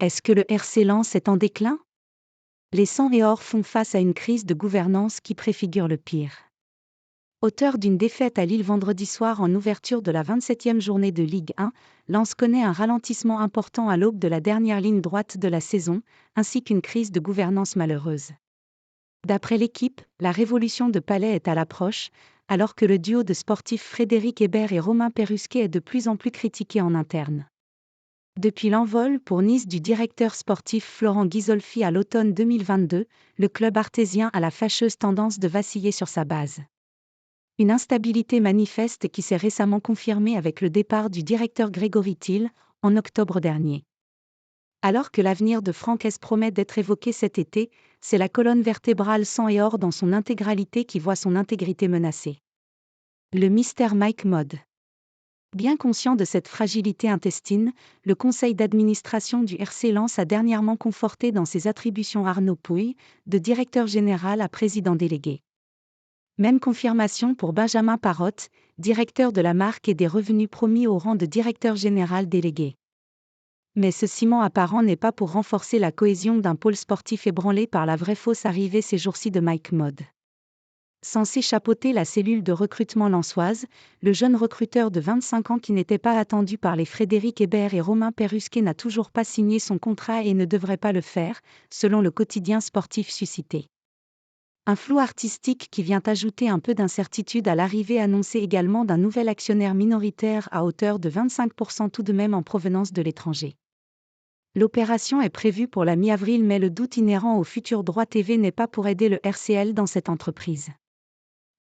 Est-ce que le RC Lens est en déclin? Les 100 et or font face à une crise de gouvernance qui préfigure le pire. Auteur d'une défaite à Lille vendredi soir en ouverture de la 27e journée de Ligue 1, Lens connaît un ralentissement important à l'aube de la dernière ligne droite de la saison, ainsi qu'une crise de gouvernance malheureuse. D'après l'équipe, la révolution de Palais est à l'approche, alors que le duo de sportifs Frédéric Hébert et Romain Perrusquet est de plus en plus critiqué en interne. Depuis l'envol pour Nice du directeur sportif Florent Ghisolfi à l'automne 2022, le club artésien a la fâcheuse tendance de vaciller sur sa base. Une instabilité manifeste qui s'est récemment confirmée avec le départ du directeur Grégory Thiel, en octobre dernier. Alors que l'avenir de Franck S promet d'être évoqué cet été, c'est la colonne vertébrale sang et or dans son intégralité qui voit son intégrité menacée. Le mystère Mike Mod. Bien conscient de cette fragilité intestine, le conseil d'administration du RC Lens a dernièrement conforté dans ses attributions Arnaud Pouille, de directeur général à président délégué. Même confirmation pour Benjamin Parotte, directeur de la marque et des revenus promis au rang de directeur général délégué. Mais ce ciment apparent n'est pas pour renforcer la cohésion d'un pôle sportif ébranlé par la vraie fausse arrivée ces jours-ci de Mike Mod. Censé chapeauter la cellule de recrutement lensoise, le jeune recruteur de 25 ans qui n'était pas attendu par les Frédéric Hébert et Romain Perrusquet n'a toujours pas signé son contrat et ne devrait pas le faire, selon le quotidien sportif suscité. Un flou artistique qui vient ajouter un peu d'incertitude à l'arrivée annoncée également d'un nouvel actionnaire minoritaire à hauteur de 25% tout de même en provenance de l'étranger. L'opération est prévue pour la mi-avril mais le doute inhérent au futur droit TV n'est pas pour aider le RCL dans cette entreprise.